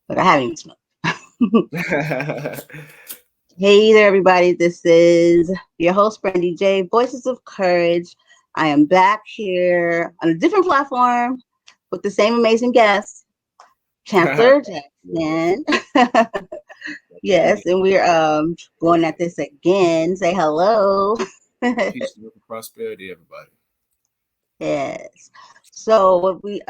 But I haven't even smoked. Hey there, everybody. This is your host, Brandy J, Voices of Courage. I am back here on a different platform with the same amazing guest, Chancellor Jackson. Yes, and we're going at this again. Say hello. Peace, love, and prosperity, everybody. Yes. So what we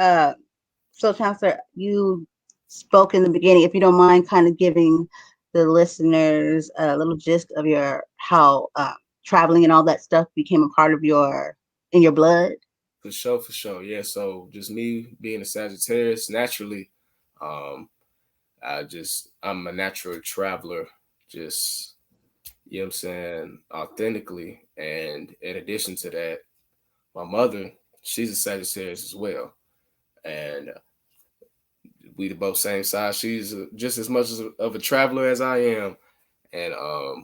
so Chancellor, you spoke in the beginning. If you don't mind, kind of giving the listeners a little gist of your how traveling and all that stuff became a part of your in your blood. For sure, for sure. Yeah, so just me being a Sagittarius, naturally, um, I'm a natural traveler, just, you know what I'm saying, authentically. And in addition to that, my mother, she's a Sagittarius as well. And we the both same size. She's just as much of a traveler as I am. And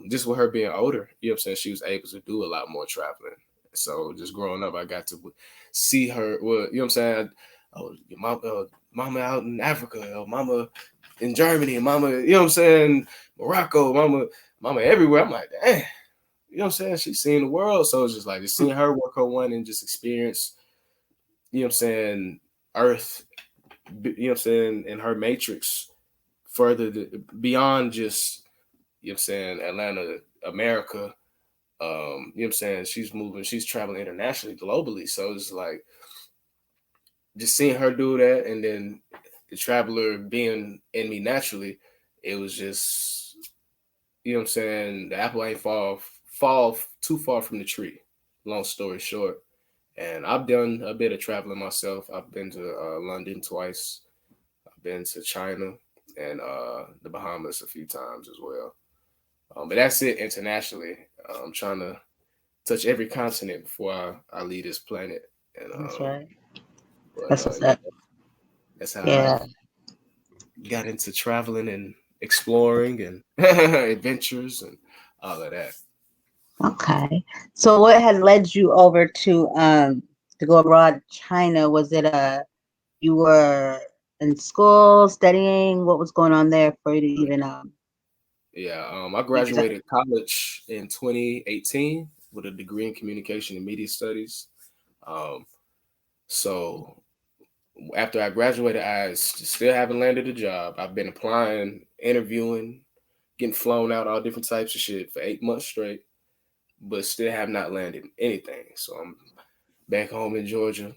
just with her being older, you know what I'm saying, she was able to do a lot more traveling. So just growing up, I got to see her. Well, you know what I'm saying? Oh, your mama out in Africa, or mama in Germany, mama, you know what I'm saying? Morocco, mama everywhere. I'm like, damn, you know what I'm saying? She's seen the world. So it's just like just seeing her work her one and just experience, you know what I'm saying, Earth, you know what I'm saying, in her matrix further beyond just, you know what I'm saying, Atlanta, America. You know what I'm saying? She's traveling internationally, globally. So it's like just seeing her do that, and then the traveler being in me naturally, it was just, you know what I'm saying, the apple ain't fall too far from the tree. Long story short. And I've done a bit of traveling myself. I've been to London twice. I've been to China and the Bahamas a few times as well. But that's it internationally. I'm trying to touch every continent before I leave this planet. And That's right. but That's what's yeah, up. that's how I Yeah. got into traveling and exploring and adventures and all of that. Okay. So what has led you over to go abroad China? Was it you were in school studying? What was going on there for you to even Yeah, I even graduated college in 2018 with a degree in communication and media studies. Um, so after I graduated, still haven't landed a job. I've been applying, interviewing, getting flown out, all different types of shit for 8 months straight, but still have not landed anything. So I'm back home in Georgia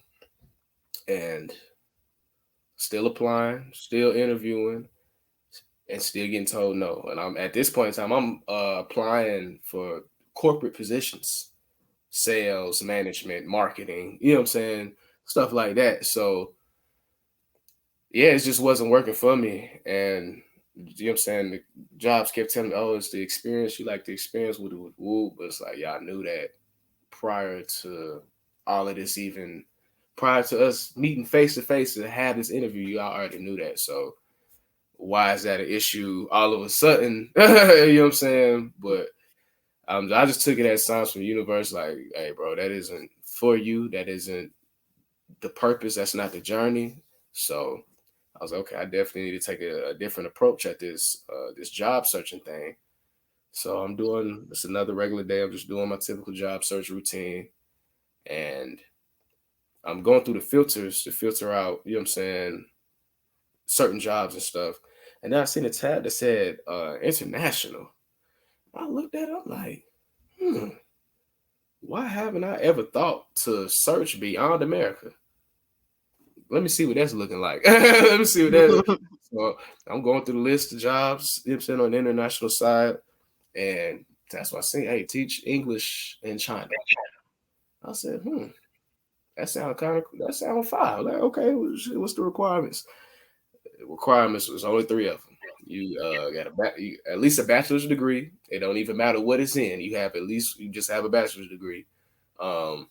and still applying, still interviewing, and still getting told no. And I'm at this point in time, I'm applying for corporate positions, sales, management, marketing. You know what I'm saying? Stuff like that. So yeah, it just wasn't working for me. And you know what I'm saying? The jobs kept telling me, oh, it's the experience. You like the experience with woo. But it's like, yeah, I knew that prior to all of this, even prior to us meeting face to face to have this interview, you all already knew that. So why is that an issue all of a sudden? You know what I'm saying? But I just took it as signs from the universe, like, hey, bro, that isn't for you. That isn't the purpose. That's not the journey. So I was like, okay, I definitely need to take a different approach at this job searching thing. So I'm doing it's another regular day. I'm just doing my typical job search routine, and I'm going through the filters to filter out, you know what I'm saying, certain jobs and stuff. And then I seen a tab that said international. I looked at it, I'm like, hmm, why haven't I ever thought to search beyond America? Let me see what that's looking like. Let me see what that. So I'm going through the list of jobs, you know what I'm saying, on the international side. And that's why I say, hey, teach English in China. I said, that sound fine. Like, okay, what's the requirements? The requirements was only three of them. You got at least a bachelor's degree. It don't even matter what it's in. You just have a bachelor's degree. Um,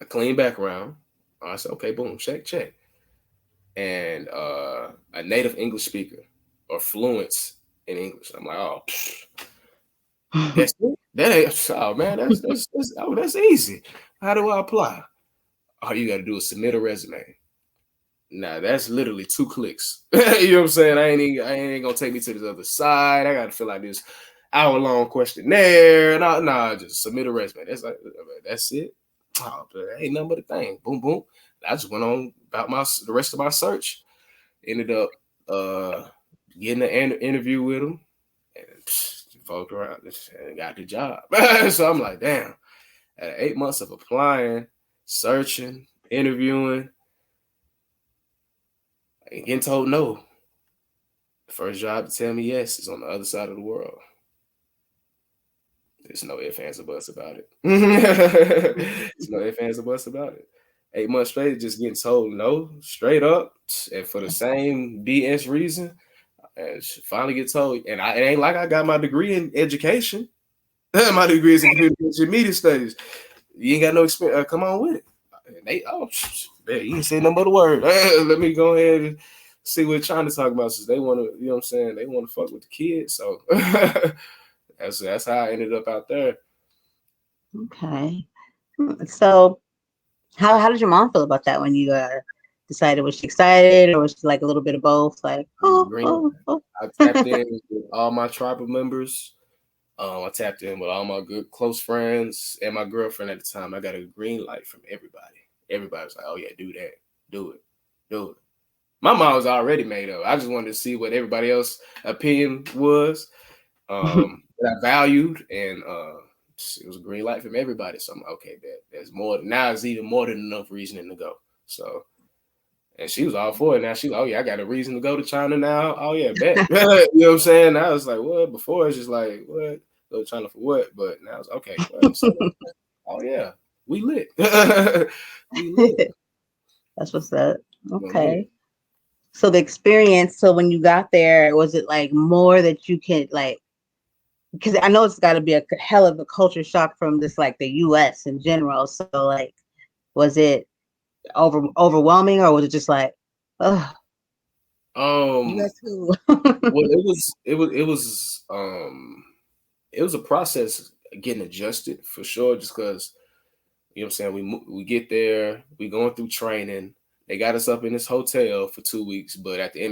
a clean background. I said, okay, boom, check. And a native English speaker or fluent in English. I'm like, oh, that's it. That ain't, oh man, that's easy. How do I apply? All you got to do is submit a resume. Nah, that's literally 2 clicks. You know what I'm saying? I ain't gonna take me to the other side. I gotta fill out this hour-long questionnaire. Nah, just submit a resume. That's it. Oh, ain't nothing but a thing. Boom, boom. I just went on about the rest of my search. Ended up getting an interview with him and folk around and got the job. So I'm like, damn. At 8 months of applying, searching, interviewing, and getting told no. The first job to tell me yes is on the other side of the world. There's no ifs, ands, or buts about it. There's no ifs, ands, or buts about it. 8 months straight, just getting told no, straight up, and for the same BS reason. And finally get told, and it ain't like I got my degree in education. My degree is in communication media studies. You ain't got no experience. Come on with it. And they, man, you ain't say nothing but a word. Let me go ahead and see what they're trying to talk about, since they want to, you know what I'm saying? They want to fuck with the kids. So that's how I ended up out there. Okay. So how did your mom feel about that when you decided? Was she excited, or was she like a little bit of both? Like, oh. I tapped in with all my tribal members. I tapped in with all my good close friends and my girlfriend at the time. I got a green light from everybody. Everybody was like, "Oh yeah, do that, do it." My mind was already made up. I just wanted to see what everybody else's opinion was that I valued, and it was a green light from everybody. So I'm like, okay, there's more. Now it's even more than enough reasoning to go. So, and she was all for it. Now she's like, oh yeah, I got a reason to go to China now. Oh yeah, bet. You know what I'm saying? I was like, what? Before it's just like, what? Go to China for what? But now it's okay. Well, oh yeah, we lit. We lit. That's what's up. Okay. So the experience, so when you got there, was it like more that you could like, because I know it's got to be a hell of a culture shock from this, like the US in general. So like, was it overwhelming, or was it just like, oh, US too? Well, it was a process getting adjusted for sure, just because, you know what I'm saying, we get there, we going through training. They got us up in this hotel for 2 weeks, but by the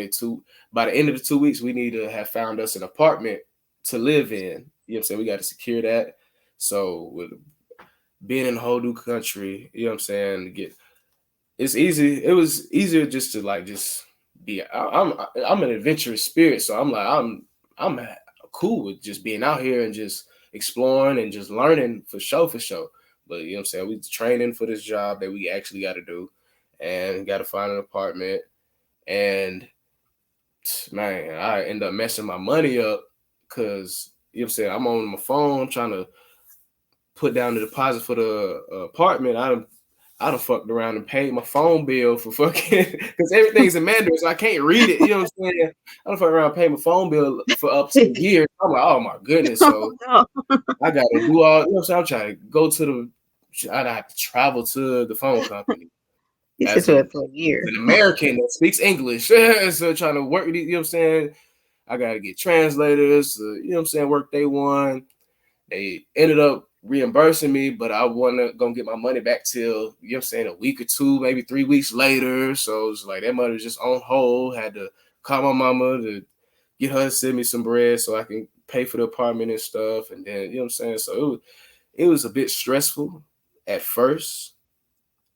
end of the 2 weeks, we need to have found us an apartment to live in. You know what I'm saying? We got to secure that. So with being in a whole new country, you know what I'm saying, it's easy. It was easier just to like just be. I'm an adventurous spirit, so I'm like I'm cool with just being out here and just exploring and just learning for sure. But you know what I'm saying, we training for this job that we actually got to do, and got to find an apartment. And man, I end up messing my money up because, you know what I'm saying, I'm on my phone trying to put down the deposit for the apartment. I done fucked around and paid my phone bill for fucking, because everything's in Mandarin, so I can't read it. You know what I'm saying? I done fucked around and paid my phone bill for up to a year. I'm like, oh my goodness. So I got to do all, you know what I'm saying? I'm trying to go to I'd have to travel to the phone company. As for a year. An American that speaks English. So trying to work, you know what I'm saying? I got to get translators, you know what I'm saying, work day one. They ended up reimbursing me, but I wasn't gonna get my money back till, you know what I'm saying, a week or two, maybe 3 weeks later. So it was like that money was just on hold. Had to call my mama to get her to send me some bread so I can pay for the apartment and stuff. And then, you know what I'm saying? So it was a bit stressful at first.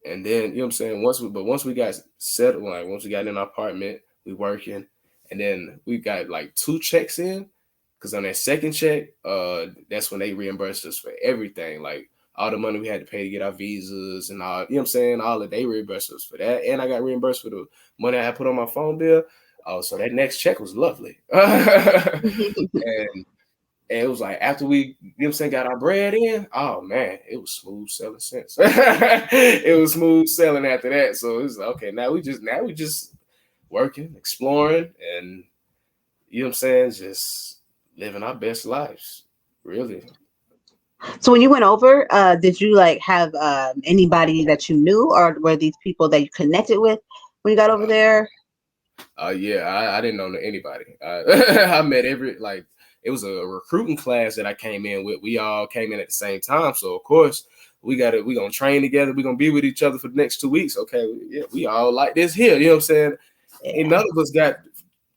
And then, you know what I'm saying, once we got settled, like once we got in our apartment, we working, and then we got like 2 checks in. Because on that second check, that's when they reimbursed us for everything. Like all the money we had to pay to get our visas and all, you know what I'm saying? All that, they reimbursed us for that. And I got reimbursed for the money I had put on my phone bill. Oh, so that next check was lovely. and it was like after we, you know what I'm saying, got our bread in, oh man, it was smooth selling since. It was smooth selling after that. So it was like, okay, now we just working, exploring, and you know what I'm saying, just living our best lives, really. So when you went over, did you like have anybody that you knew, or were these people that you connected with when you got over there? Yeah, I didn't know anybody. I met it was a recruiting class that I came in with. We all came in at the same time, so of course we gonna train together. We're gonna be with each other for the next 2 weeks. Okay, yeah, we all like this here. You know what I'm saying? Ain't Yeah. none of us got,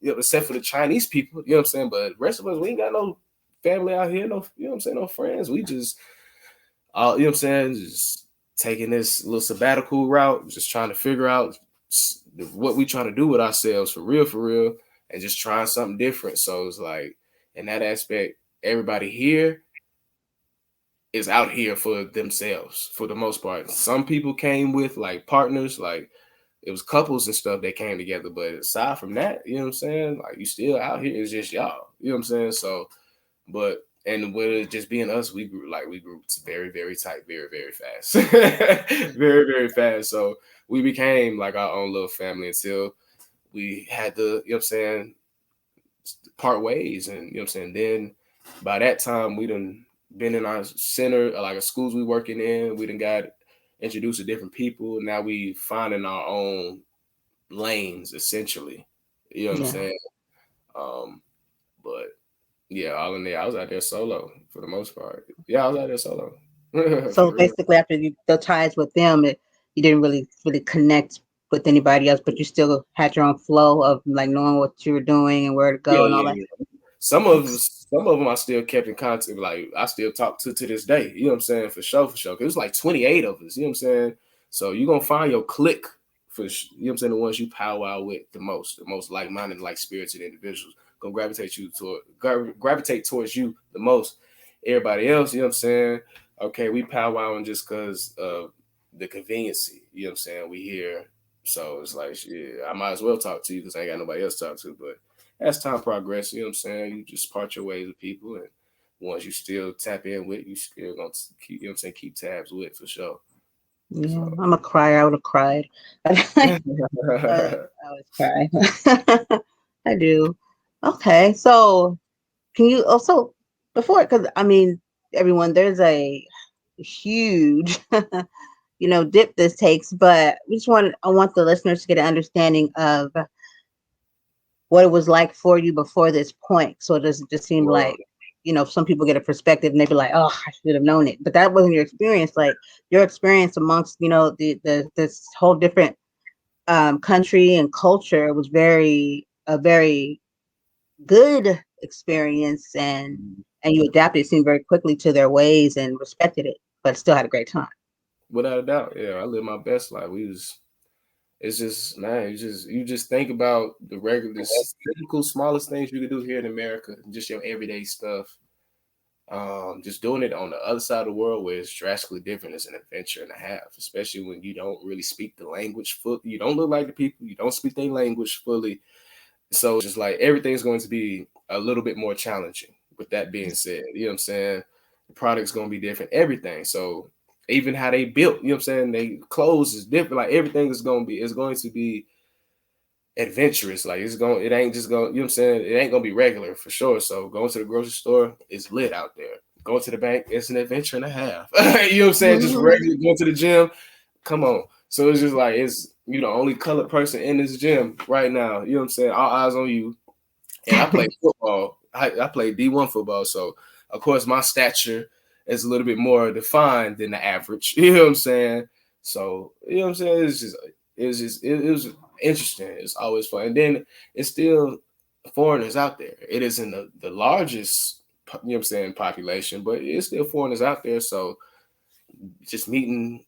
except for the Chinese people. You know what I'm saying? But the rest of us, we ain't got no family out here. No, you know what I'm saying? No friends. We just, you know what I'm saying? Just taking this little sabbatical route, just trying to figure out what we trying to do with ourselves for real, and just trying something different. So it's like, in that aspect, everybody here is out here for themselves for the most part. Some people came with like partners, like it was couples and stuff that came together. But aside from that, you know what I'm saying? Like you still out here, it's just y'all. You know what I'm saying? So, but and with it just being us, we grew very, very tight, very, very fast. Very, very fast. So we became like our own little family until we had to, you know what I'm saying, part ways. And you know what I'm saying? Then by that time we done been in our center, like the schools we working in, we done got introduced to different people. Now we finding our own lanes essentially. You know what I'm Yeah. saying? But yeah, all in there. I was out there solo for the most part. Yeah, I was out there solo. So For real. basically, after the ties with them, you didn't really connect with anybody else, but you still had your own flow of like knowing what you were doing and where to Yeah, go and all yeah, that. yeah. Some of them I still kept in contact. Like I still talk to this day. You know what I'm saying? For sure, for sure. 'Cause it was like 28 of us. You know what I'm saying? So you're gonna find your clique you know what I'm saying, the ones you powwow with the most like-minded, like spirited individuals gonna gravitate towards you the most. Everybody else, you know what I'm saying? Okay, we powwowing just because of the conveniency. You know what I'm saying? We here. So it's like, shit, I might as well talk to you because I ain't got nobody else to talk to. But as time progresses, you know what I'm saying? You just part your ways with people, and ones you still tap in with, you still gonna keep, you know what I'm saying, keep tabs with for sure. Yeah, So I'm a crier. I would have cried. I always cry. I do. Okay, so can you also before because I mean everyone there's a huge dip this takes, but I want the listeners to get an understanding of what it was like for you before this point. So it doesn't just seem well, like, some people get a perspective and they be like, oh, I should have known it. But that wasn't your experience. Like your experience amongst, the this whole different country and culture was a very good experience, and you adapted, it seemed very quickly to their ways and respected it, but still had a great time. without a doubt, yeah, I lived my best life. It's just, man, you just think about the regular, typical smallest things you could do here in America, just your everyday stuff. Just doing it on the other side of the world where it's drastically different is an adventure and a half, especially when you don't really speak the language fully. You don't look like the people, you don't speak their language fully. So it's just like everything's going to be a little bit more challenging. With that being said, you know what I'm saying? The product's going to be different, everything. So even how they built, you know what I'm saying? They clothes is different. Like everything is going to be adventurous. Like it ain't just going, you know what I'm saying? It ain't gonna be regular for sure. So going to the grocery store is lit out there. Going to the bank, it's an adventure and a half. You know what I'm saying? Just regular going to the gym. Come on. So it's just like it's you the only colored person in this gym right now. You know what I'm saying? All eyes on you. And I play football. I play D1 football. So of course my stature is a little bit more defined than the average. You know what I'm saying? So you know what I'm saying? It was interesting. It's always fun. And then it's still foreigners out there. It isn't the largest, you know what I'm saying, population, but it's still foreigners out there. So just meeting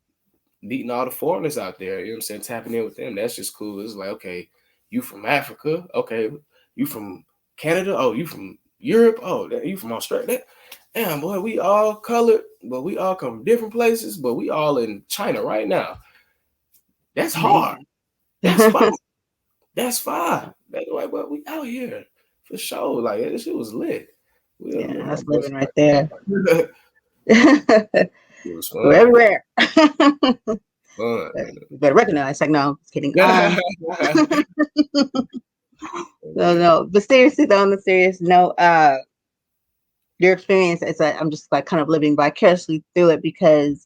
all the foreigners out there, you know what I'm saying, tapping in with them, that's just cool. It's like, okay, you from Africa, okay, you from Canada, oh, you from Europe, oh, you from Australia. Damn, boy, we all colored, but we all come from different places, but we all in China right now. That's hard. Amazing. That's fine. That's fine. That's like, well, we out here for sure. Like this shit was lit. We Yeah, lived our that's best living right there. life. We're It was fun. everywhere. Fun. You better recognize. Like, no, just kidding. No. But seriously, though, on the serious note, your experience is that I'm just like kind of living vicariously through it because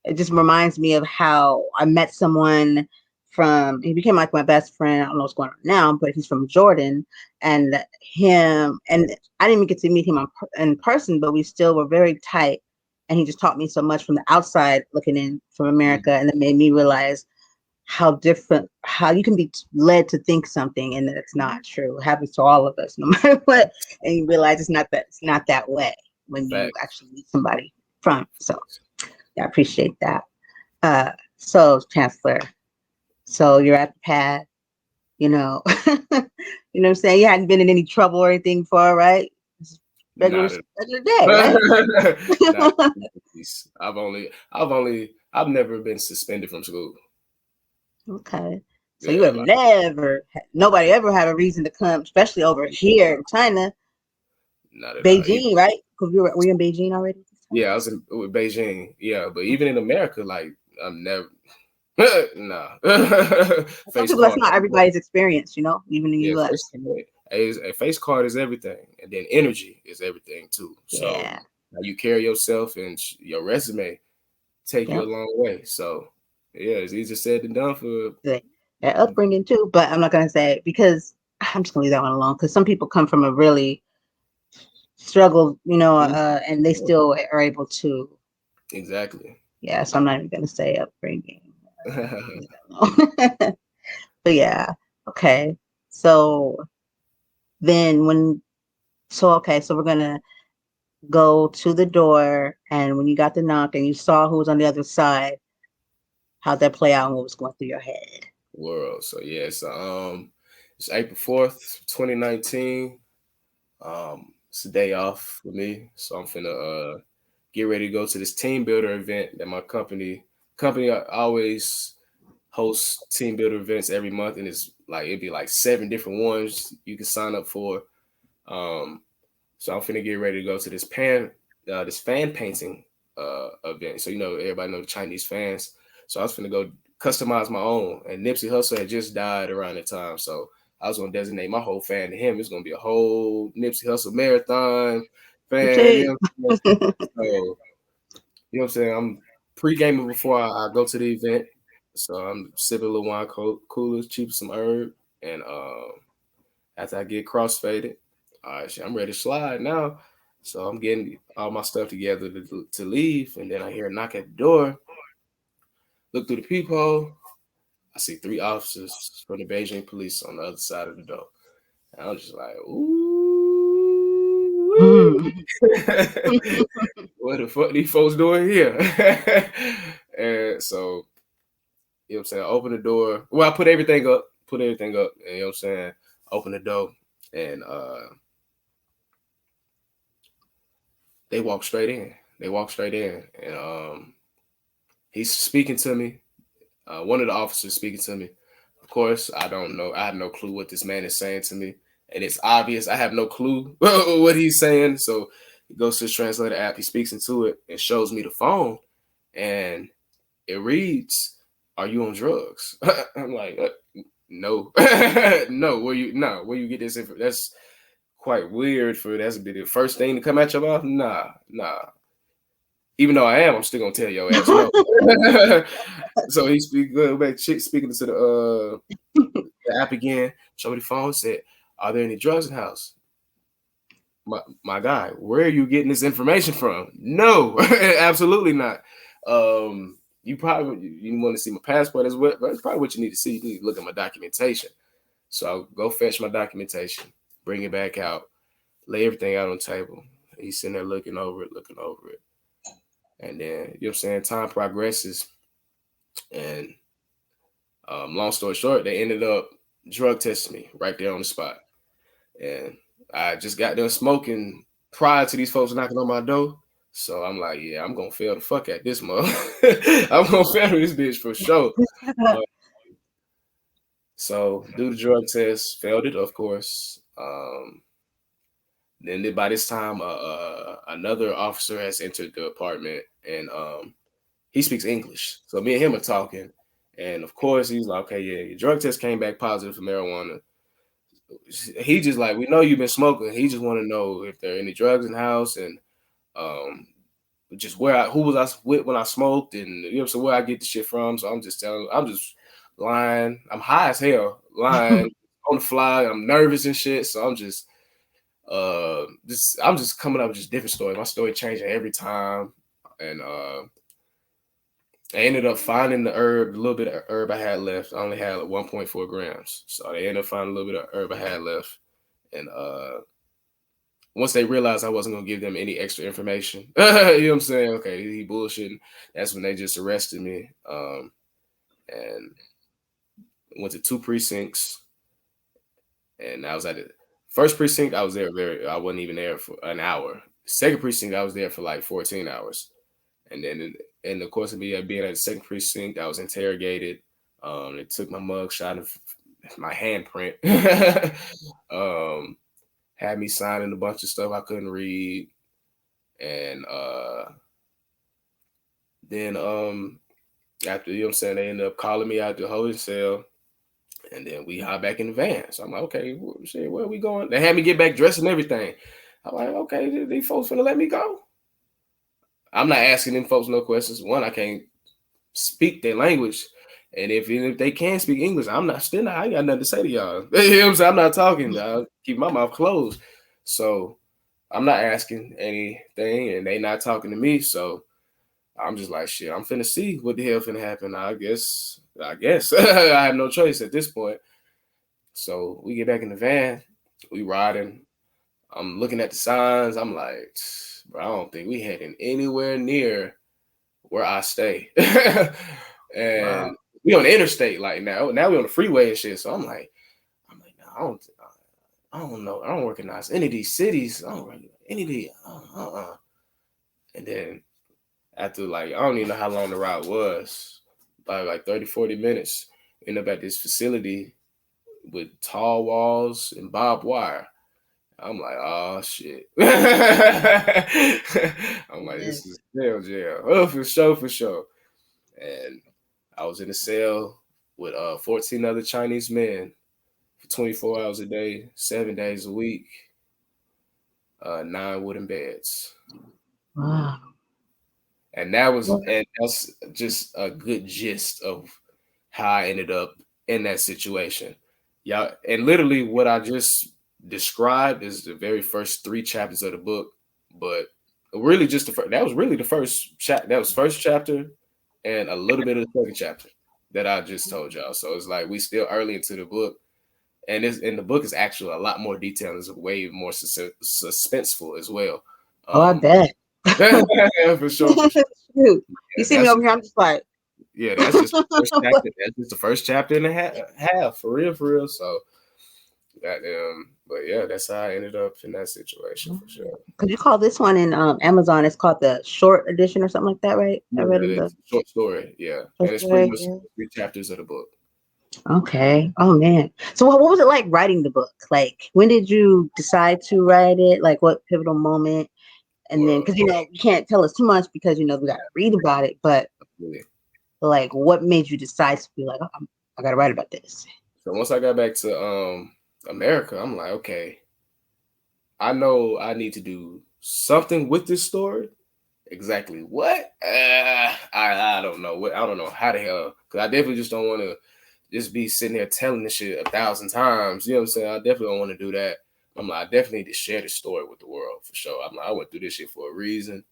it just reminds me of how I met someone he became like my best friend. I don't know what's going on now, but he's from Jordan, and him and I didn't even get to meet him in person, but we still were very tight. And he just taught me so much from the outside looking in from America, and it made me realize how different, how you can be led to think something and that it's not true. It happens to all of us, no matter what. And you realize it's not that way when you Facts. actually meet somebody from. So yeah, I appreciate that. So Chancellor, so you're at the pad, you know, you know what I'm saying? You hadn't been in any trouble or anything before, right? It's regular Not at regular day, right? not at least. I've never been suspended from school. Okay. So you Yeah, have like never, nobody ever had a reason to come, especially over here in China, not at all. Beijing, right? Because were you in Beijing already this time? Yeah, I was in with Beijing. Yeah, but even in America, like I'm never nah. Some Face people, that's card. not everybody's experience, you know, even in the Yeah, face US. card. A face card is everything, and then energy is everything too. So Yeah. how you carry yourself and your resume take you a Yep. long way. So yeah, it's easier said than done for. Good. Their upbringing too, but I'm not gonna say because I'm just gonna leave that one alone because some people come from a really struggle, and they still are able to. Exactly. Yeah, so I'm not even gonna say upbringing. Leave that alone. But yeah, okay. So then okay, so we're gonna go to the door, and when you got the knock and you saw who was on the other side, how'd that play out and what was going through your head? World. So yeah, it's April 4th, 2019. It's a day off for me, so I'm finna get ready to go to this team builder event that my company always hosts team builder events every month, and it'd be like 7 different ones you can sign up for. Um, so I'm finna get ready to go to this fan painting event. So everybody know the Chinese fans. So I was finna go customize my own. And Nipsey Hussle had just died around that time, so I was gonna designate my whole fan to him. It's gonna be a whole Nipsey Hussle marathon fan. Okay. So what I'm saying? I'm pre-gaming before I go to the event. So I'm sipping a little wine coolers, cheap some herb, and after I get crossfaded, all right, shit, I'm ready to slide now. So I'm getting all my stuff together to leave, and then I hear a knock at the door. Look through the peephole. I see 3 officers from the Beijing police on the other side of the door. And I was just like, ooh, Mm. what the fuck these folks doing here? And so, what I'm saying? Open the door. Well, I put everything up, and what I'm saying? Open the door, and they walk straight in. And he's speaking to me. One of the officers speaking to me. Of course, I don't know. I have no clue what this man is saying to me, and it's obvious I have no clue what he's saying. So he goes to his translator app. He speaks into it and shows me the phone, and it reads, "Are you on drugs?" I'm like, no, no. Where you get this info? That's quite weird for that's be the first thing to come out your mouth. Nah. Even though I am, I'm still gonna tell your ass no. So go back speaking to the app again. Show me the phone. Said, "Are there any drugs in the house?" My guy, where are you getting this information from? No, absolutely not. You want to see my passport as well. That's probably what you need to see. You need to look at my documentation. So I'll go fetch my documentation, bring it back out, lay everything out on the table. He's sitting there looking over it. And then, what I'm saying, time progresses. And long story short, they ended up drug testing me right there on the spot. And I just got done smoking prior to these folks knocking on my door. So I'm like, yeah, I'm going to fail the fuck at this month. I'm going to fail this bitch for sure. Uh, so do the drug test, failed it, of course. Then by this time, another officer has entered the apartment, and he speaks English. So me and him are talking, and of course he's like, "Okay, yeah, your drug test came back positive for marijuana." He just like, "We know you've been smoking." He just want to know if there are any drugs in the house, and um, just who was I with when I smoked, and so where I get the shit from. So I'm just lying. I'm high as hell, lying on the fly. I'm nervous and shit. So I'm just coming up with just different stories. My story changing every time. And I ended up finding the herb, a little bit of herb I had left. I only had like 1.4 grams. So they ended up finding a little bit of herb I had left. And once they realized I wasn't gonna give them any extra information, you know what I'm saying? Okay, he bullshitting. That's when they just arrested me. And went to 2 precincts, and I was at the first precinct. I wasn't even there for an hour. Second precinct, I was there for like 14 hours, and then in the course of me being at the second precinct, I was interrogated. They took my mug shot of my handprint. Had me signing a bunch of stuff I couldn't read, and then after, you know what I'm saying, they ended up calling me out the holding cell. And then we hop back in the van. So I'm like, okay, shit, where are we going? They had me get back dressed and everything. I'm like, okay, these folks finna let me go. I'm not asking them folks no questions. One, I can't speak their language. And if they can speak English, I ain't got nothing to say to y'all. You know what I'm saying? I'm not talking. I keep my mouth closed. So I'm not asking anything, and they not talking to me. So I'm just like, shit, I'm finna see what the hell finna happen. I guess I have no choice at this point. So we get back in the van, we riding. I'm looking at the signs. I'm like, bro, I don't think we heading anywhere near where I stay. Wow. And we on the interstate like now. Now we on the freeway and shit. So I'm like, no, I don't know. I don't recognize any of these cities. I don't recognize any of these. And then after like, I don't even know how long the ride was, by like 30, 40 minutes, end up at this facility with tall walls and barbed wire. I'm like, oh shit. I'm like, Yes. this is jail. Oh, for sure, for sure. And I was in a cell with 14 other Chinese men for 24 hours a day, 7 days a week, 9 wooden beds. Wow. And that's just a good gist of how I ended up in that situation. Yeah, and literally what I just described is the very first 3 chapters of the book, but really just that was really the first that was first chapter and a little bit of the second chapter that I just told y'all. So it's like we still early into the book, and the book is actually a lot more detailed. It's way more suspenseful as well. Oh, I Um, bet. for sure, for sure. Shoot. You Yeah, see me over here, I'm just like, that's just the first chapter. That's just the first chapter and a half for real, for real. So that but yeah, that's how I ended up in that situation for sure. could you call this one in Amazon? It's called the short edition or something like that, right? I Yeah, read in the it's a short story, yeah, short and it's pretty story. much Yeah. 3 chapters of the book. Okay. Oh man. So what was it like writing the book? Like when did you decide to write it? Like what pivotal moment? And then Well, because you can't tell us too much because we gotta read about it. But really. like what made you decide to be like, oh, I gotta write about this? So once I got back to America, I'm like, okay, I know I need to do something with this story. Exactly what? I don't know. I don't know how the hell. Because I definitely just don't want to just be sitting there telling this shit 1,000 times. You know what I'm saying? I definitely don't want to do that. I'm like, I definitely need to share this story with the world for sure. I'm like, I went through this shit for a reason.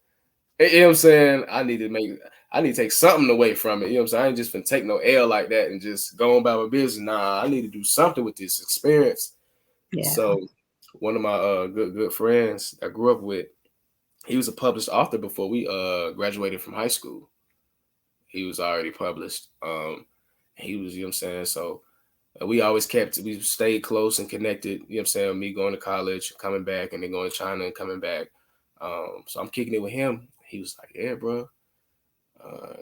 You know what I'm saying? I need to take something away from it. You know what I'm saying? I ain't just gonna take no L like that and just go on about my business. Nah, I need to do something with this experience. Yeah. So one of my good friends I grew up with, he was a published author before we graduated from high school. He was already published. He was, you know what I'm saying? So we stayed close and connected, you know what I'm saying? Me going to college, coming back, and then going to China and coming back. So I'm kicking it with him. He was like, yeah, bro,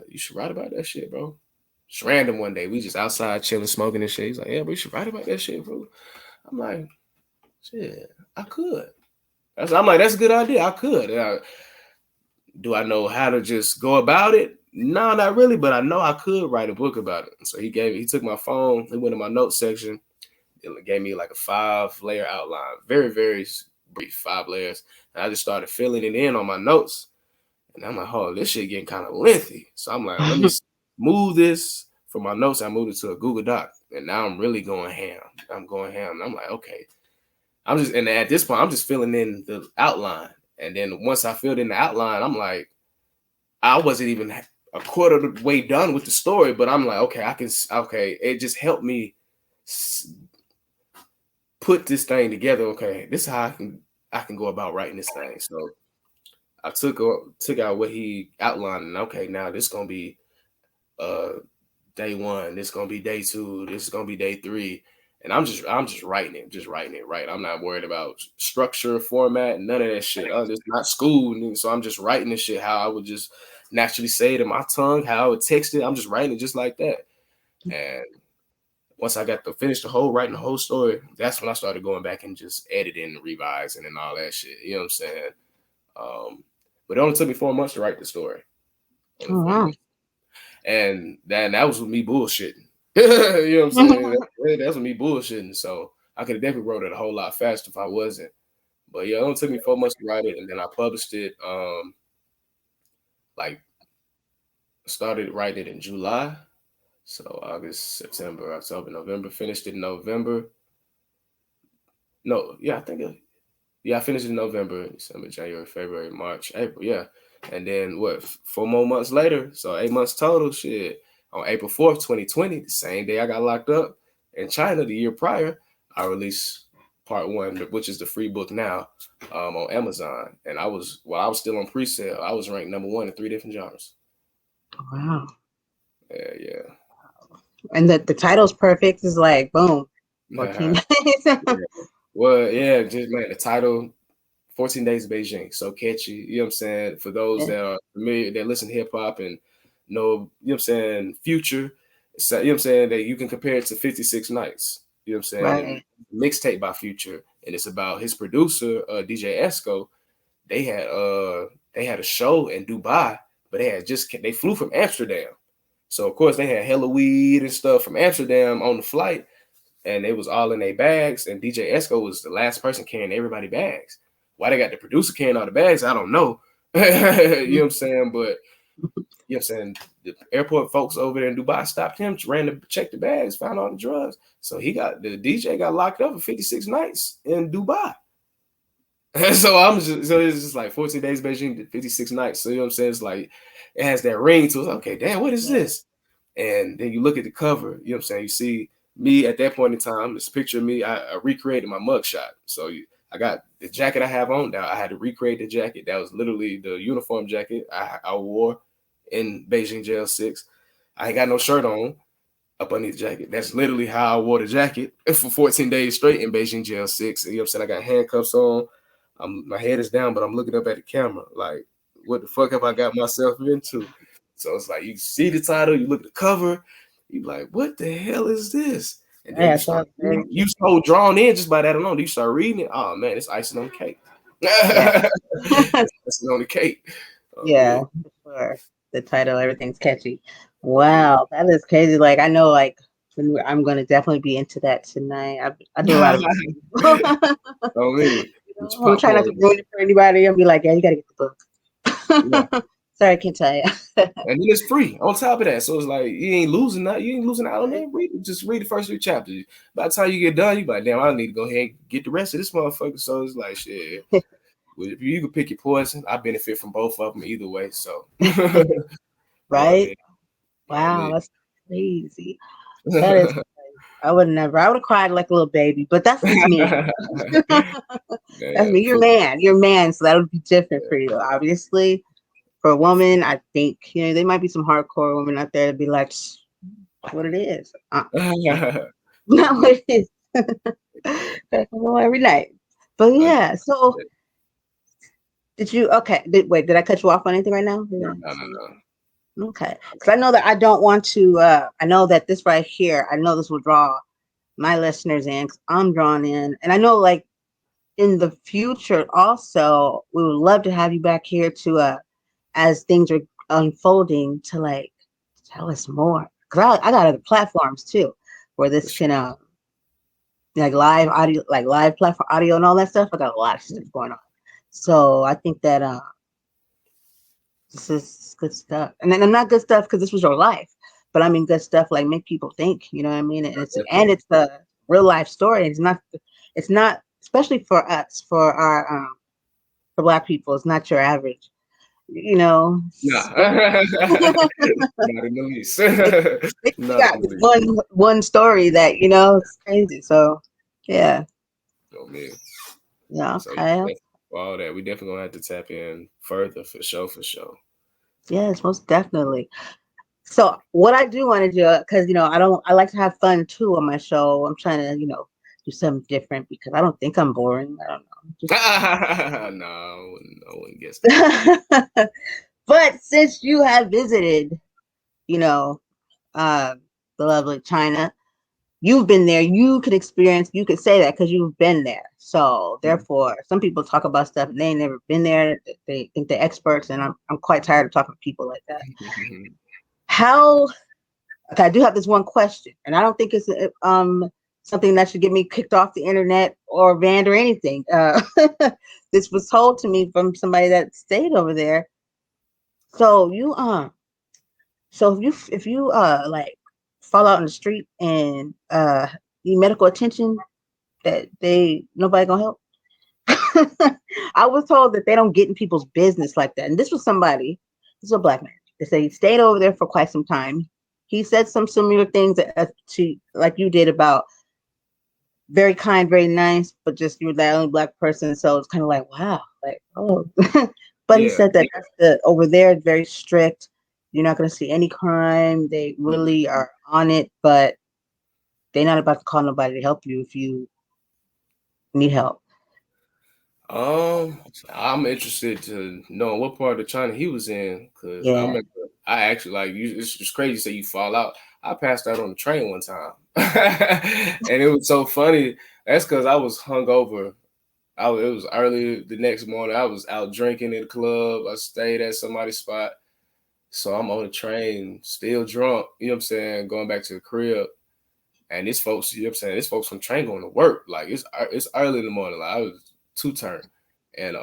you should write about that shit, bro. Just random one day. We just outside chilling, smoking and shit. He's like, yeah, bro, you should write about that shit, bro. I'm like, shit, I could. I'm like, that's a good idea. I could. Do I know how to just go about it? No, not really, but I know I could write a book about it. So he took my phone, he went in my notes section, it gave me like a 5-layer outline, very, very brief, 5 layers. And I just started filling it in on my notes. And I'm like, oh, this shit getting kind of lengthy. So I'm like, let me move this for my notes, I moved it to a Google Doc, and now I'm really going ham. I'm going ham. And I'm like, okay. And at this point, I'm just filling in the outline. And then once I filled in the outline, I'm like, I wasn't even a quarter of the way done with the story, but I'm like, okay, it just helped me put this thing together. Okay, this is how I can go about writing this thing. So I took out what he outlined, and okay, now this is gonna be day one, this is gonna be day two, this is gonna be day three. And I'm just writing it, right. I'm not worried about structure, format, none of that shit. I'm just not schooled, so I'm just writing this shit how I would just naturally say it in my tongue, how I would text it. I'm just writing it just like that. And once I got to finish writing the whole story, that's when I started going back and just editing, revising, and all that shit. You know what I'm saying? But it only took me 4 months to write the story. Oh, wow. And that was with me bullshitting. You know what I'm saying? That's with me bullshitting. So I could have definitely wrote it a whole lot faster if I wasn't. But yeah, it only took me 4 months to write it, and then I published it. Like started writing it in July. So August, September, October, November. Finished it in November. No, yeah, I finished it in November, December, January, February, March, April. Yeah. And then 4 more months later, so 8 months total, shit. On April 4th, 2020, the same day I got locked up in China the year prior, I released part one, which is the free book now, on Amazon. And I was still on pre-sale, I was ranked number 1 in 3 different genres. Wow. Yeah. And the title's perfect. It's like, boom, 14 days. Yeah. Well, yeah, just man, the title, 14 Days in Beijing, so catchy. You know what I'm saying? For those that are familiar, that listen to hip hop and know, you know what I'm saying, Future, so, you know what I'm saying, that you can compare it to 56 Nights. You know what I'm saying? Right. Mixtape by Future, and it's about his producer, DJ Esco. They had a show in Dubai, but they flew from Amsterdam. So of course they had hella weed and stuff from Amsterdam on the flight, and it was all in their bags. And DJ Esco was the last person carrying everybody's bags. Why they got the producer carrying all the bags, I don't know. You know what I'm saying? But you know what I'm saying, the airport folks over there in Dubai stopped him, ran to check the bags, found all the drugs. So the DJ got locked up for 56 nights in Dubai. So it's just like 14 days Beijing, 56 nights. So you know what I'm saying? It's like it has that ring to it. Okay, damn, what is this? And then you look at the cover, you know what I'm saying? You see me at that point in time, this picture of me, I recreated my mugshot. So I got the jacket I have on now. I had to recreate the jacket. That was literally the uniform jacket I wore in Beijing Jail 6. I ain't got no shirt on up underneath the jacket. That's literally how I wore the jacket for 14 days straight in Beijing Jail 6. And you know what I'm saying? I got handcuffs on. My head is down, but I'm looking up at the camera. Like, what the fuck have I got myself into? So it's like you see the title, you look at the cover, you like, what the hell is this? And then you so drawn in just by that alone. You start reading it. Oh man, it's icing on the cake. Yeah. Icing on the cake. Yeah, for sure. The title, everything's catchy. Wow, that is crazy. Like I know, like I'm gonna definitely be into that tonight. I do a lot of. Oh man, I'm trying not to ruin it for anybody. I'll be like, yeah, you gotta get the book. Yeah. Sorry, I can't tell you. And then it's free on top of that. So it's like you ain't losing out. You ain't losing out on it. Just read the first 3 chapters. By the time you get done, you be like, damn, I need to go ahead and get the rest of this motherfucker. So it's like shit. If you can pick your poison, I benefit from both of them either way. So right? Wow, that's crazy. That is crazy. I would have cried like a little baby, but that's just me. That's me. You're a man, so that would be different for you. Obviously, for a woman, I think there might be some hardcore women out there to be like, what it is. Not what it is. Every night. But yeah, so did you? Okay, wait. Did I cut you off on anything right now? No. Okay, because I know that I don't want to. I know that this right here. I know this will draw my listeners in because I'm drawn in, and I know like in the future also we would love to have you back here to as things are unfolding to like tell us more because I got other platforms too where this can like live audio, like live platform audio and all that stuff. I got a lot of stuff going on, so I think that this is good stuff. And then I'm not good stuff because this was your life, but I mean good stuff like make people think. You know what I mean? And Definitely. it's a real life story. It's not especially for us for Black people. It's not your average. You know, Nah, not in the least. they, they Not got in the this least. one story that it's crazy. So yeah, Oh man. yeah, So okay, yeah, for all that, we definitely gonna have to tap in further for sure, for sure. yes, most definitely. So what I do want to do, because I like to have fun too on my show. I'm trying to do something different because I don't think I'm boring. I don't know. No, I wouldn't guess that. But since you have visited, you know, uh, the lovely China, you've been there. You could experience. You could say that because you've been there. So therefore, some people talk about stuff and they ain't never been there. They think they're experts, and I'm quite tired of talking to people like that. How Okay, I do have this one question, and I don't think it's something that should get me kicked off the internet or banned or anything. This was told to me from somebody that stayed over there. So if you like fall out in the street and need medical attention, that they nobody gonna help. I was told that they don't get in people's business like that, and this is a Black man. They say he stayed over there for quite some time. He said some similar things to like you did about very kind, very nice, but just you were the only Black person, so it's kind of like wow, like oh. But he Yeah, said that over there it's very strict. You're not going to see any crime. They really are on it, but they're not about to call nobody to help you if you need help. I'm interested to know what part of China he was in because I Yeah. remember I actually like you. It's just crazy to say you fall out. I passed out on the train one time, and it was so funny. That's because I was hungover. It was early the next morning. I was out drinking in the club. I stayed at somebody's spot, so I'm on the train, still drunk. You know what I'm saying? Going back to the crib, and these folks, you know what I'm saying? These folks from train going to work. Like it's early in the morning. Like I was two turn, and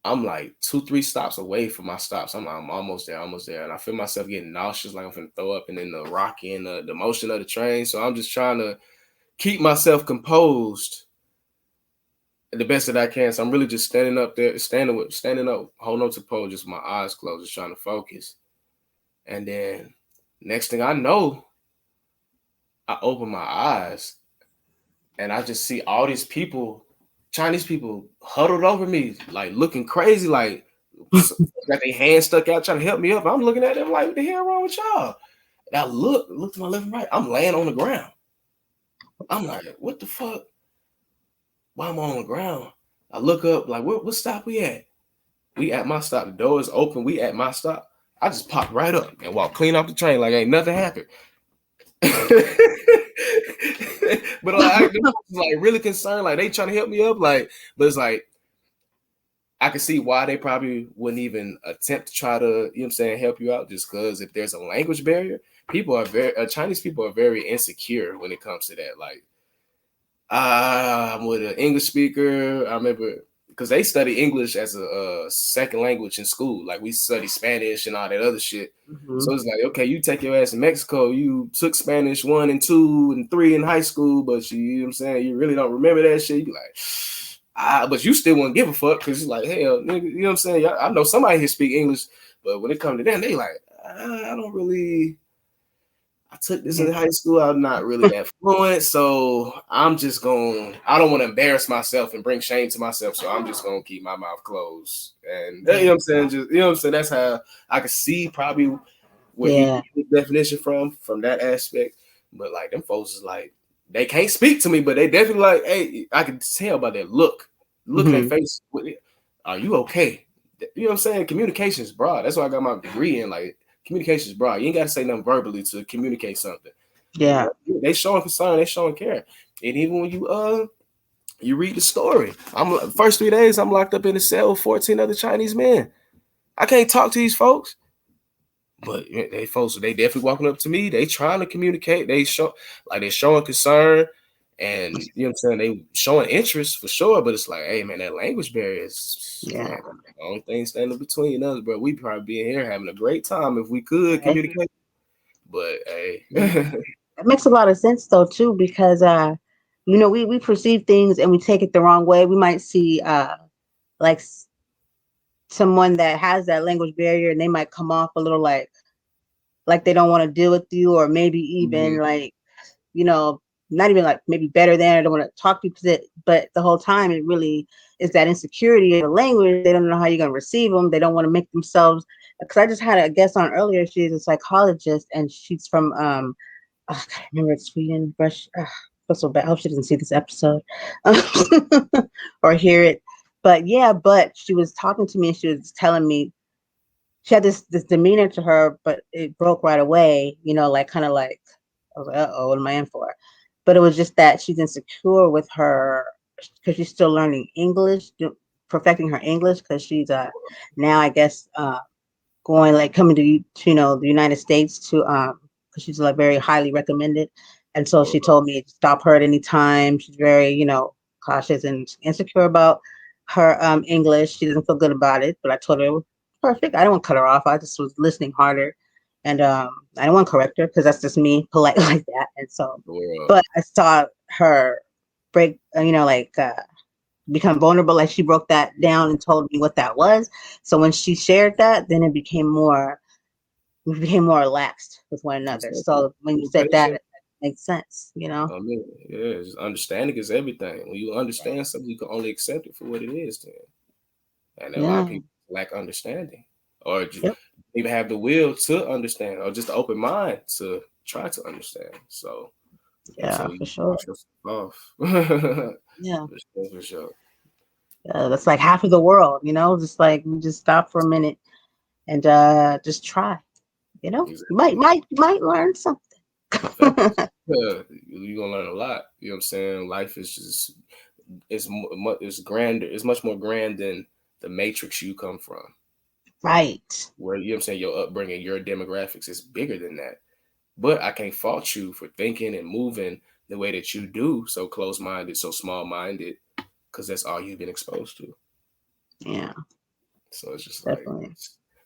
I'm like 2, 3 stops away from my stops. I'm almost there, almost there. And I feel myself getting nauseous, like I'm finna throw up, and then the rocking, the motion of the train. So I'm just trying to keep myself composed the best that I can. So I'm really just standing up there, standing up, holding on to the pole, just with my eyes closed, just trying to focus. And then next thing I know, I open my eyes and I just see all these people, Chinese people, huddled over me, like looking crazy, like got their hands stuck out trying to help me up. I'm looking at them like, what the hell wrong with y'all? And I look to my left and right. I'm laying on the ground. I'm like, what the fuck? Why am I on the ground? I look up, like, what stop we at? We at my stop. The door is open. We at my stop. I just popped right up and walked clean off the train like ain't nothing happened. But like, them folks was, like really concerned, like they trying to help me up, like, but it's like I can see why they probably wouldn't even attempt to try to, you know what I'm saying, help you out, just because if there's a language barrier, people are Chinese people are very insecure when it comes to that. Like, I'm with an English speaker. I remember because they study English as a second language in school. Like we study Spanish and all that other shit. Mm-hmm. So it's like, okay, you take your ass in Mexico. You took Spanish 1 and 2 and 3 in high school, but you know what I'm saying, you really don't remember that shit. You be like, but you still wouldn't give a fuck because it's like, hell, nigga, you know what I'm saying? I know somebody here speak English, but when it comes to them, they like, I don't really. I took this Yeah. in high school. I'm not really that fluent, so I'm just going. I don't want to embarrass myself and bring shame to myself, so I'm just gonna keep my mouth closed. And you know what I'm saying? Just you know what I'm saying. That's how I could see probably where he Yeah. get the definition from that aspect. But like them folks is like they can't speak to me, but they definitely like, hey, I can tell by their look in their Mm-hmm. face. Are you okay? You know what I'm saying? Communication is broad. That's why I got my degree in. Like communication is broad. You ain't got to say nothing verbally to communicate something. And Yeah. they showing concern, they showing care. And even when you read the story, I'm first 3 days I'm locked up in a cell with 14 other Chinese men. I can't talk to these folks. But they definitely walking up to me. They trying to communicate. They're showing concern, And you know what I'm saying, they showing interest for sure, but it's like, hey man, that language barrier is, Yeah. man, the only thing standing between us, bro. We probably be in here having a great time if we could Right. communicate. But hey, Yeah. It makes a lot of sense though too, because we perceive things and we take it the wrong way. We might see like someone that has that language barrier and they might come off a little like they don't want to deal with you, or maybe even mhm, like, you know, not even like maybe better than, I don't want to talk to you but the whole time it really is that insecurity of the language. They don't know how you're going to receive them. They don't want to make themselves, because I just had a guest on earlier. She's a psychologist and she's from I can't remember, it's Sweden. I feel so bad. I hope she doesn't see this episode or hear it. But yeah, but she was talking to me and she was telling me she had this demeanor to her, but it broke right away. Like kind of like I was like, oh, what am I in for? But it was just that she's insecure with her because she's still learning English, perfecting her English because she's now I guess going like coming to the United States to because she's like very highly recommended, and so or, she told me to stop her at any time. She's very cautious and insecure about her English. She doesn't feel good about it, but I told her it was perfect. I didn't want to cut her off. I just was listening harder, and I didn't want to correct her because that's just me, polite like that. And so, or but I saw her break, become vulnerable. Like she broke that down and told me what that was. So when she shared that, then we became more relaxed with one another. exactly. So when you More said that, patient. it makes sense. I mean, yeah, just understanding is everything. When you understand Yes. something, you can only accept it for what it is. Then, and a lot of Yeah. people lack understanding, or Yep. even have the will to understand, or just the open mind to try to understand. So, you know, what I'm Yeah, saying for you sure. cut yourself off. For Yeah. sure, for sure. That's like half of the world. Just like we just stop for a minute and just try. Exactly. You might learn something. Facts. Yeah, you're gonna learn a lot. You know what I'm saying? Life is just it's grander. It's much more grand than the matrix you come from. Right. Where you know what I'm saying, your upbringing, your demographics is bigger than that. But I can't fault you for thinking and moving the way that you do, so close minded, so small minded, because that's all you've been exposed to. Yeah, So it's just like, definitely.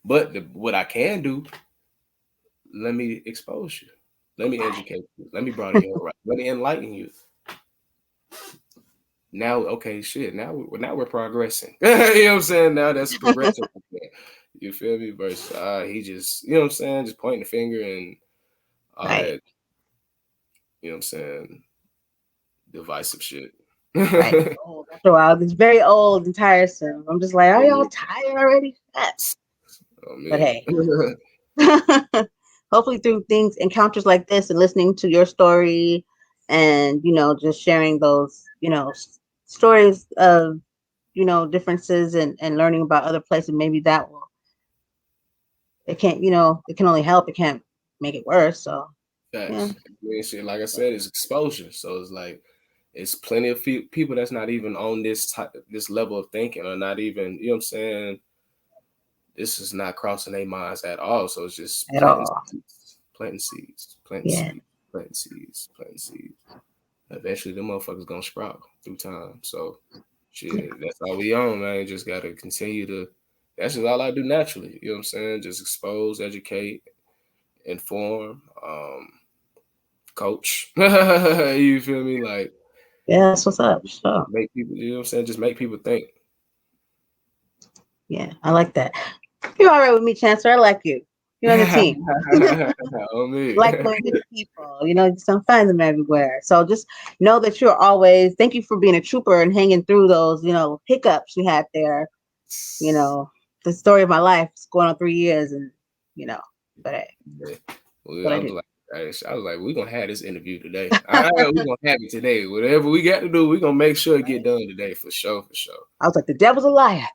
but what I can do, let me expose you, let me Right. educate you, let me broaden your right, let me enlighten you. Now, okay, shit. Now we're progressing. You know what I'm saying? Now that's a progression. You feel me? Versus he just, you know what I'm saying, just pointing the finger and all Right. that. You know what I'm saying? Divisive shit. Right. It's old. After a while, it's very old and tiresome. I'm just like, are y'all tired already? Oh But man. hey, hopefully through things, encounters like this, and listening to your story, and just sharing those, stories of differences, and learning about other places, maybe that will, it can only help. It can't make it worse. So yeah. Facts. I mean, shit, like I said, it's exposure. So it's like it's plenty of people that's not even on this level of thinking, or not even, you know what I'm saying, this is not crossing their minds at all. So it's just At all. planting seeds, planting Yeah. seeds, planting seeds, planting seeds. Eventually, them motherfuckers gonna sprout through time. So shit, that's all we on, man. Just gotta continue to. That's just all I do naturally. You know what I'm saying? Just expose, educate, inform, coach. You feel me? Like Yeah, that's what's up. So make people. You know what I'm saying? Just make people think. yeah, I like that. You're all right with me, Chancellor. I like you. You're on the team. On me. Like going to people, just don't find them everywhere. So just know that you're always, thank you for being a trooper and hanging through those, hiccups we had there. You know, the story of my life is going on 3 years, and, but hey, Yeah. that's Well, what I I was do. like, we're gonna have this interview today. All right, we're gonna have it today. Whatever we got to do, we're gonna make sure it get Right? done today for sure, for sure. I was like, the devil's a liar.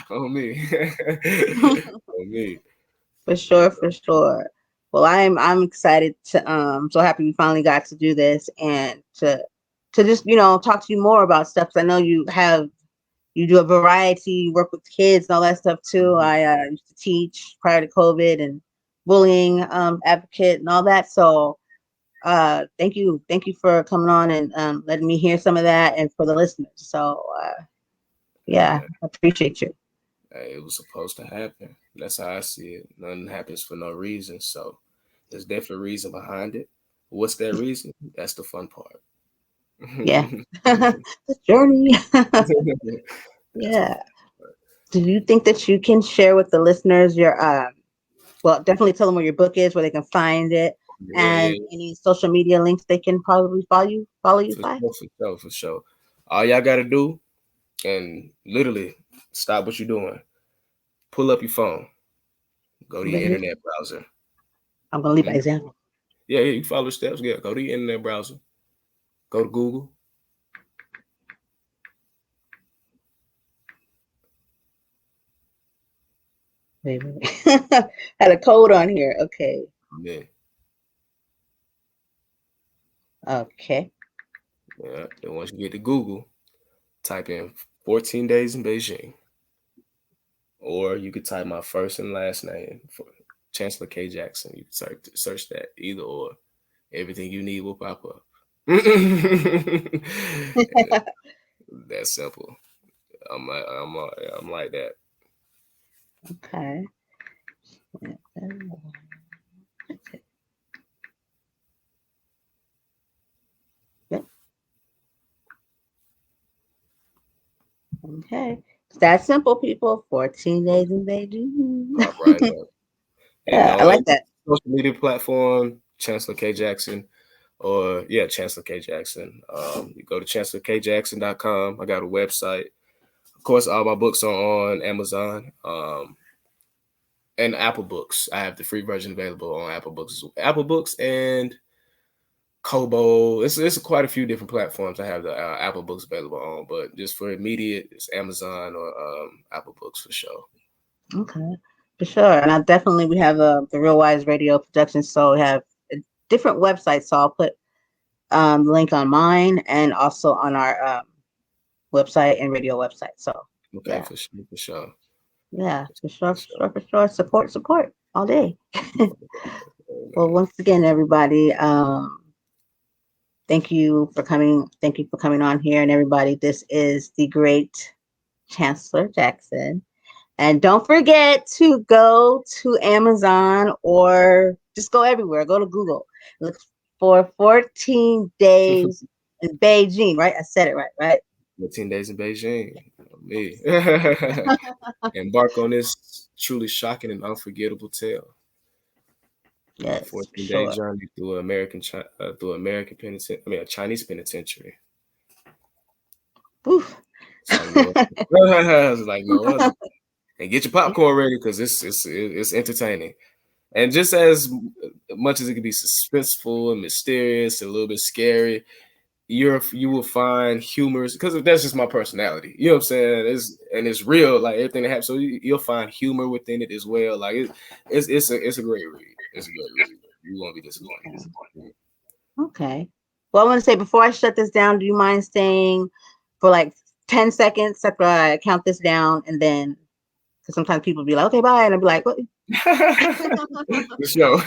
On me. On me. For sure, for sure. Well, I'm excited to so happy we finally got to do this, and to just talk to you more about stuff. 'Cause I know you do a variety, you work with kids and all that stuff too. Mhm. I used to teach prior to COVID, and bullying advocate and all that. So Thank you for coming on and letting me hear some of that, and for the listeners. So yeah, Uh, I appreciate you. it was supposed to happen. That's how I see it. Nothing happens for no reason. So there's definitely a reason behind it. What's that reason? That's the fun part. Yeah, the journey. That's the Yeah. Do you think that you can share with the listeners your well, definitely tell them where your book is, where they can find it, yeah, and yeah, any social media links they can probably follow you for by? sure, for sure, for sure. All y'all gotta do, and literally stop what you're doing. Pull up your phone. Go to your Ready? internet browser. I'm gonna lead by Mhm. example. Yeah, yeah, you follow the steps. Yeah, go to your internet browser. Go to Google. Wait. Had a code on here. Okay. Yeah, Okay. yeah. Then once you get to Google, type in 14 days in Beijing, or you could type my first and last name for Chancellor K. Jackson. You can search that either or. Everything you need will pop up. That's simple. I'm like that. Okay. Yep. Okay. It's that simple, people. 14 days in Pop right Beijing. up. And Yeah, I on like every that. social media platform, Chancellor K. Jackson, or yeah, Chancellor K. Jackson. You go to chancellorkjackson.com. I got a website. Of course, all my books are on Amazon. And Apple Books. I have the free version available on Apple Books and Kobo. It's quite a few different platforms I have the Apple Books available on, but just for immediate, it's Amazon or Apple Books for sure. Okay. For sure. And I definitely, we have the Real Wise Radio Productions. So we have different websites. So I'll put the link on mine and also on our website and radio website. So Okay, yeah, for sure, for sure. yeah, for For sure, for sure. sure, for sure. Support all day. Well, Man. once again, everybody, thank you for coming. Thank you for coming on here, and everybody. This is the great Chancellor Jackson. And don't forget to go to Amazon or just go everywhere. Go to Google. Look for 14 days in Beijing, right? I said it right, right? 14 days in Beijing. Me. Embark on this truly shocking and unforgettable tale. A Yes, for 14-day sure. journey through American penitentiary. I mean, a Chinese penitentiary. Oof. It's like no, it's like no other. And get your popcorn ready because it's entertaining. And just as much as it can be suspenseful and mysterious, and a little bit scary, you will find humorous because that's just my personality. You know what I'm saying? It's real, like everything that happens. So you'll find humor within it as well. Like it's a great read. It's a great read. You won't be disappointed. Okay. Well, I want to say before I shut this down, do you mind staying for like 10 seconds after I count this down? And then, because sometimes people be like, okay, bye. And I'll be like, what? For sure.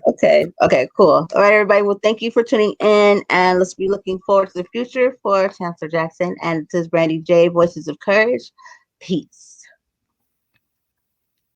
Okay. Okay, cool. All right, everybody. Well, thank you for tuning in. And let's be looking forward to the future for Chancellor Jackson. And this is Brandy J, Voices of Courage. Peace.